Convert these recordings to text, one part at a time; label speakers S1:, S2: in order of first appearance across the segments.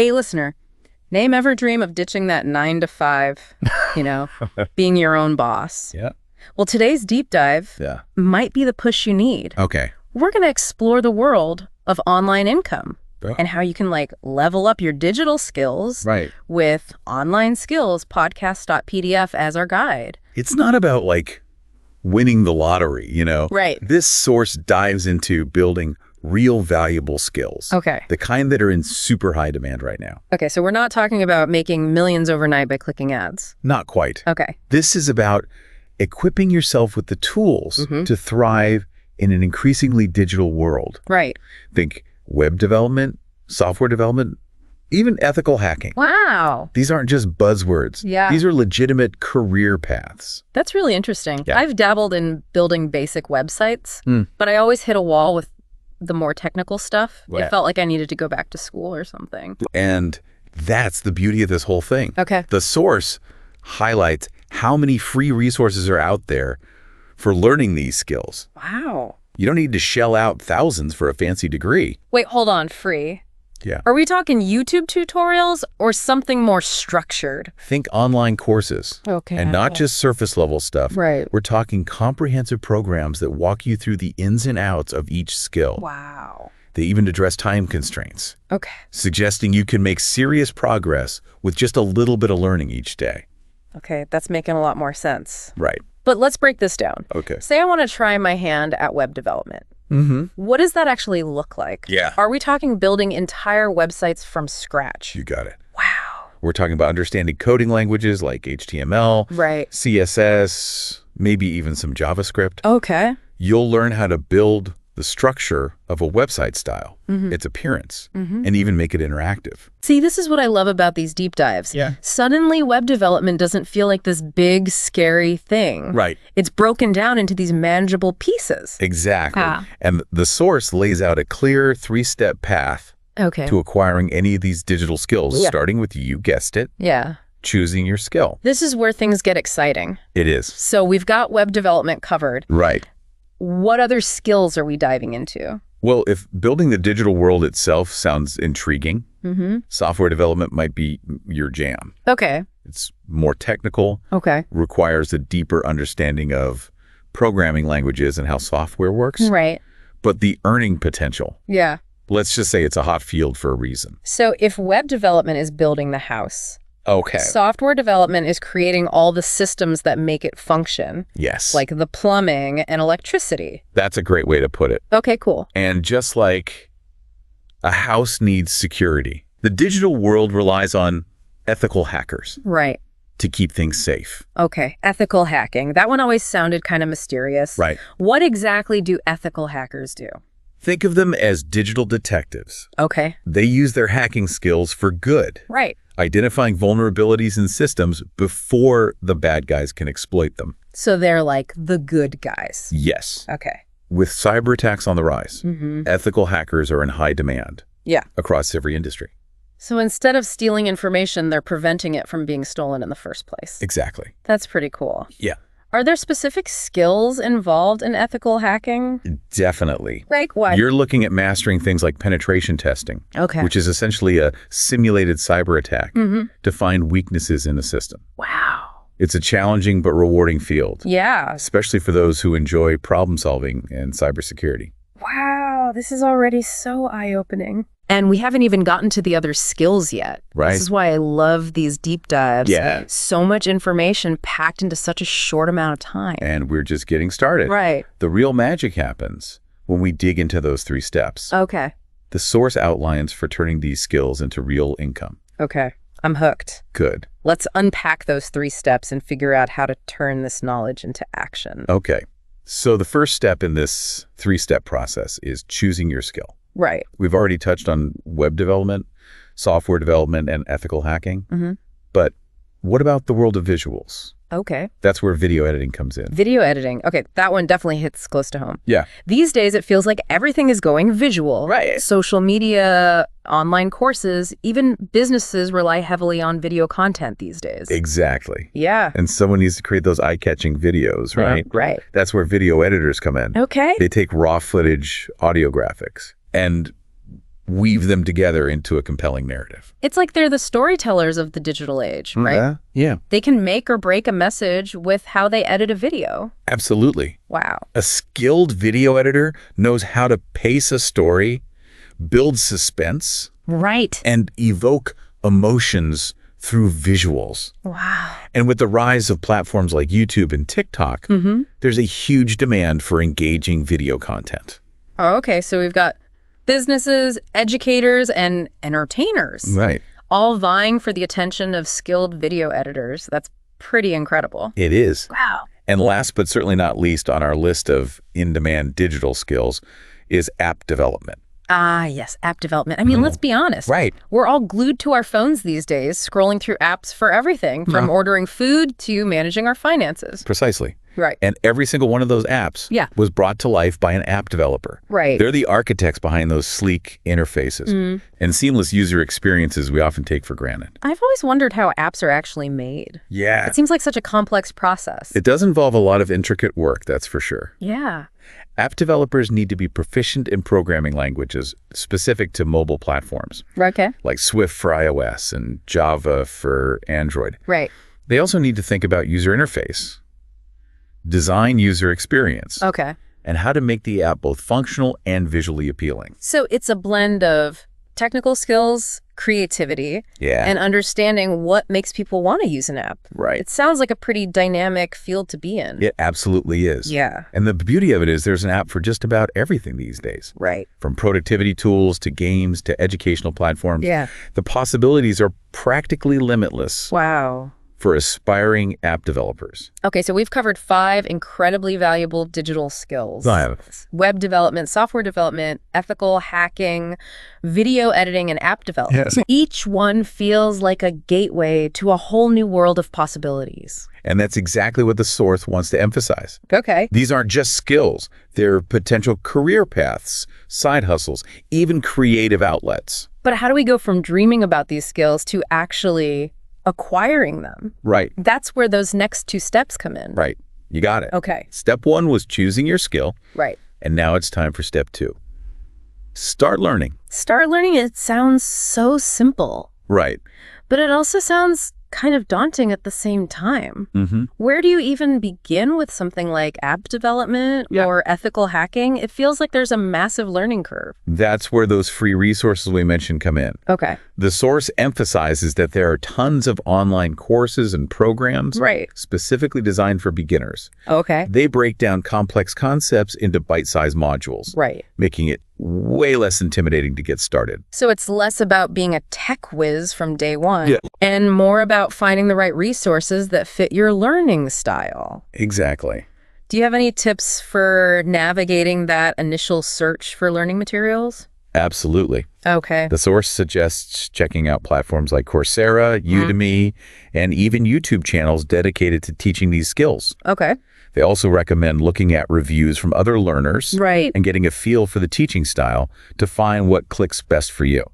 S1: Hey, listener, name ever dream of ditching that 9 to 5, being your own boss?
S2: Yeah.
S1: Well, today's deep dive might be the push you need.
S2: Okay.
S1: We're going to explore the world of online income and how you can level up your digital skills with Online Skills podcast.pdf as our guide.
S2: It's not about winning the lottery,
S1: Right.
S2: This source dives into building real valuable skills.
S1: Okay.
S2: The kind that are in super high demand right now.
S1: Okay, so we're not talking about making millions overnight by clicking ads.
S2: Not quite.
S1: Okay.
S2: This is about equipping yourself with the tools to thrive in an increasingly digital world.
S1: Right.
S2: Think web development, software development, even ethical hacking.
S1: Wow.
S2: These aren't just buzzwords.
S1: Yeah.
S2: These are legitimate career paths.
S1: That's really interesting.
S2: Yeah.
S1: I've dabbled in building basic websites, but I always hit a wall with the more technical stuff.
S2: Yeah.
S1: It felt like I needed to go back to school or something.
S2: And that's the beauty of this whole thing.
S1: Okay.
S2: The source highlights how many free resources are out there for learning these skills.
S1: Wow.
S2: You don't need to shell out thousands for a fancy degree.
S1: Wait, hold on. Free?
S2: Yeah.
S1: Are we talking YouTube tutorials or something more structured?
S2: Think online courses.
S1: Okay.
S2: And not just surface level stuff.
S1: Right.
S2: We're talking comprehensive programs that walk you through the ins and outs of each skill.
S1: Wow.
S2: They even address time constraints,
S1: Okay.
S2: suggesting you can make serious progress with just a little bit of learning each day.
S1: Okay, that's making a lot more sense.
S2: Right.
S1: But let's break this down.
S2: Okay.
S1: Say I want to try my hand at web development. What does that actually look like?
S2: Yeah.
S1: Are we talking building entire websites from scratch?
S2: You got it.
S1: Wow.
S2: We're talking about understanding coding languages like HTML,
S1: Right.
S2: CSS, maybe even some JavaScript.
S1: Okay.
S2: You'll learn how to build the structure of a website style, its appearance, and even make it interactive.
S1: See, this is what I love about these deep dives.
S2: Yeah.
S1: Suddenly, web development doesn't feel like this big, scary thing.
S2: Right.
S1: It's broken down into these manageable pieces.
S2: Exactly.
S1: Ah.
S2: And the source lays out a clear 3-step path
S1: Okay.
S2: to acquiring any of these digital skills, starting with, you guessed it,
S1: Yeah.
S2: choosing your skill.
S1: This is where things get exciting.
S2: It is.
S1: So we've got web development covered.
S2: Right.
S1: What other skills are we diving into?
S2: Well, if building the digital world itself sounds intriguing, software development might be your jam.
S1: Okay.
S2: It's more technical,
S1: Okay.
S2: requires a deeper understanding of programming languages and how software works.
S1: Right.
S2: But the earning potential,
S1: Yeah.
S2: let's just say it's a hot field for a reason.
S1: So if web development is building the house,
S2: Okay.
S1: software development is creating all the systems that make it function,
S2: Yes.
S1: like the plumbing and electricity.
S2: That's a great way to put it.
S1: Okay, cool.
S2: And just like a house needs security, the digital world relies on ethical hackers
S1: Right.
S2: to keep things safe.
S1: Okay. Ethical hacking. That one always sounded kind of mysterious.
S2: Right.
S1: What exactly do ethical hackers do?
S2: Think of them as digital detectives.
S1: Okay.
S2: They use their hacking skills for good,
S1: Right.
S2: identifying vulnerabilities in systems before the bad guys can exploit them.
S1: So they're like the good guys.
S2: Yes.
S1: Okay.
S2: With cyber attacks on the rise,
S1: Mm-hmm.
S2: ethical hackers are in high demand
S1: Yeah.
S2: across every industry.
S1: So instead of stealing information, they're preventing it from being stolen in the first place.
S2: Exactly.
S1: That's pretty cool.
S2: Yeah.
S1: Are there specific skills involved in ethical hacking?
S2: Definitely.
S1: Like what?
S2: You're looking at mastering things like penetration testing,
S1: Okay.
S2: which is essentially a simulated cyber attack
S1: Mm-hmm.
S2: to find weaknesses in a system.
S1: Wow.
S2: It's a challenging but rewarding field,
S1: Yeah.
S2: especially for those who enjoy problem solving and cybersecurity.
S1: Wow. This is already so eye-opening. And we haven't even gotten to the other skills yet.
S2: Right.
S1: This is why I love these deep dives.
S2: Yeah.
S1: So much information packed into such a short amount of time.
S2: And we're just getting started.
S1: Right.
S2: The real magic happens when we dig into those 3 steps.
S1: Okay.
S2: The source outlines for turning these skills into real income.
S1: Okay. I'm hooked.
S2: Good.
S1: Let's unpack those 3 steps and figure out how to turn this knowledge into action.
S2: Okay. So the first step in this 3-step process is choosing your skill.
S1: Right.
S2: We've already touched on web development, software development, and ethical hacking.
S1: Mm-hmm.
S2: But what about the world of visuals?
S1: Okay.
S2: That's where video editing comes in.
S1: Video editing. Okay, that one definitely hits close to home.
S2: Yeah.
S1: These days, it feels like everything is going visual.
S2: Right.
S1: Social media, online courses, even businesses rely heavily on video content these days.
S2: Exactly.
S1: Yeah.
S2: And someone needs to create those eye-catching videos, right?
S1: Right.
S2: That's where video editors come in.
S1: Okay.
S2: They take raw footage, audio graphics, and weave them together into a compelling narrative.
S1: It's like they're the storytellers of the digital age, right?
S2: Yeah.
S1: They can make or break a message with how they edit a video.
S2: Absolutely.
S1: Wow.
S2: A skilled video editor knows how to pace a story, build suspense,
S1: right,
S2: and evoke emotions through visuals.
S1: Wow.
S2: And with the rise of platforms like YouTube and TikTok, there's a huge demand for engaging video content.
S1: Oh, okay. So we've got businesses, educators, and entertainers.
S2: Right.
S1: All vying for the attention of skilled video editors. That's pretty incredible.
S2: It is.
S1: Wow.
S2: And last but certainly not least on our list of in-demand digital skills is app development.
S1: Ah, yes, app development. I mean, let's be honest.
S2: Right.
S1: We're all glued to our phones these days, scrolling through apps for everything, from ordering food to managing our finances.
S2: Precisely.
S1: Right.
S2: And every single one of those apps was brought to life by an app developer.
S1: Right.
S2: They're the architects behind those sleek interfaces and seamless user experiences we often take for granted.
S1: I've always wondered how apps are actually made.
S2: Yeah.
S1: It seems like such a complex process.
S2: It does involve a lot of intricate work, that's for sure.
S1: Yeah.
S2: App developers need to be proficient in programming languages specific to mobile platforms.
S1: Okay.
S2: Like Swift for iOS and Java for Android.
S1: Right.
S2: They also need to think about user interface, design user experience,
S1: okay,
S2: and how to make the app both functional and visually appealing.
S1: So it's a blend of technical skills, creativity, and understanding what makes people want to use an app.
S2: Right.
S1: It sounds like a pretty dynamic field to be in.
S2: It absolutely is.
S1: Yeah.
S2: And the beauty of it is there's an app for just about everything these days.
S1: Right.
S2: From productivity tools to games to educational platforms.
S1: Yeah.
S2: The possibilities are practically limitless.
S1: Wow.
S2: For aspiring app developers.
S1: Okay, so we've covered 5 incredibly valuable digital skills. Web development, software development, ethical hacking, video editing, and app development. Yes. Each one feels like a gateway to a whole new world of possibilities.
S2: And that's exactly what the source wants to emphasize.
S1: Okay.
S2: These aren't just skills. They're potential career paths, side hustles, even creative outlets.
S1: But how do we go from dreaming about these skills to actually acquiring them?
S2: Right.
S1: That's where those next 2 steps come in.
S2: Right. You got it.
S1: Okay.
S2: Step 1 was choosing your skill.
S1: Right.
S2: And now it's time for step 2. Start learning.
S1: Start learning, it sounds so simple.
S2: Right.
S1: But it also sounds kind of daunting at the same time. Where do you even begin with something like app development or ethical hacking? It feels like there's a massive learning curve.
S2: That's where those free resources we mentioned come in.
S1: Okay.
S2: The source emphasizes that there are tons of online courses and programs specifically designed for beginners.
S1: Okay.
S2: They break down complex concepts into bite-sized modules, making it way less intimidating to get started.
S1: So it's less about being a tech whiz from day one and more about finding the right resources that fit your learning style.
S2: Exactly.
S1: Do you have any tips for navigating that initial search for learning materials?
S2: Absolutely.
S1: Okay.
S2: The source suggests checking out platforms like Coursera, Udemy, and even YouTube channels dedicated to teaching these skills.
S1: Okay.
S2: They also recommend looking at reviews from other learners and getting a feel for the teaching style to find what clicks best for you.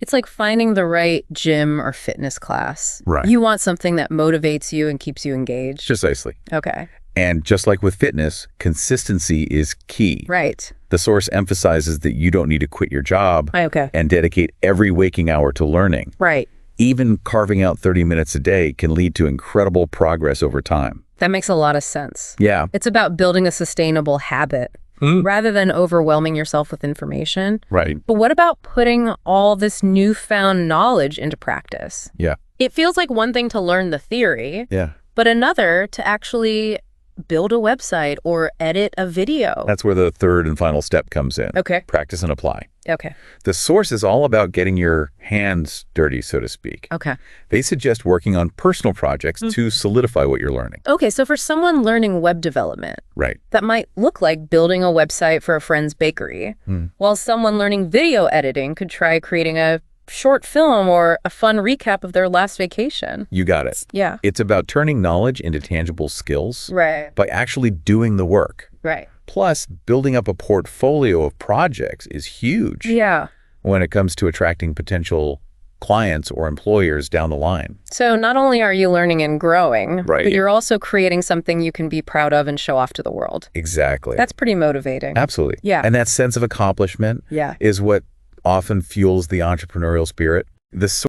S1: It's like finding the right gym or fitness class.
S2: Right.
S1: You want something that motivates you and keeps you engaged.
S2: Precisely.
S1: Okay.
S2: And just like with fitness, consistency is key.
S1: Right.
S2: The source emphasizes that you don't need to quit your job and dedicate every waking hour to learning.
S1: Right.
S2: Even carving out 30 minutes a day can lead to incredible progress over time.
S1: That makes a lot of sense.
S2: Yeah.
S1: It's about building a sustainable habit rather than overwhelming yourself with information.
S2: Right.
S1: But what about putting all this newfound knowledge into practice?
S2: Yeah.
S1: It feels like one thing to learn the theory, but another to actually build a website or edit a video.
S2: That's where the third and final step comes in.
S1: Okay.
S2: Practice and apply.
S1: Okay.
S2: The source is all about getting your hands dirty, so to speak.
S1: Okay.
S2: They suggest working on personal projects to solidify what you're learning.
S1: Okay, so for someone learning web development, that might look like building a website for a friend's bakery, while someone learning video editing could try creating a short film or a fun recap of their last vacation.
S2: You got it.
S1: Yeah.
S2: It's about turning knowledge into tangible skills by actually doing the work.
S1: Right.
S2: Plus, building up a portfolio of projects is huge when it comes to attracting potential clients or employers down the line.
S1: So not only are you learning and growing, but you're also creating something you can be proud of and show off to the world.
S2: Exactly.
S1: That's pretty motivating.
S2: Absolutely.
S1: Yeah.
S2: And that sense of accomplishment is what often fuels the entrepreneurial spirit. The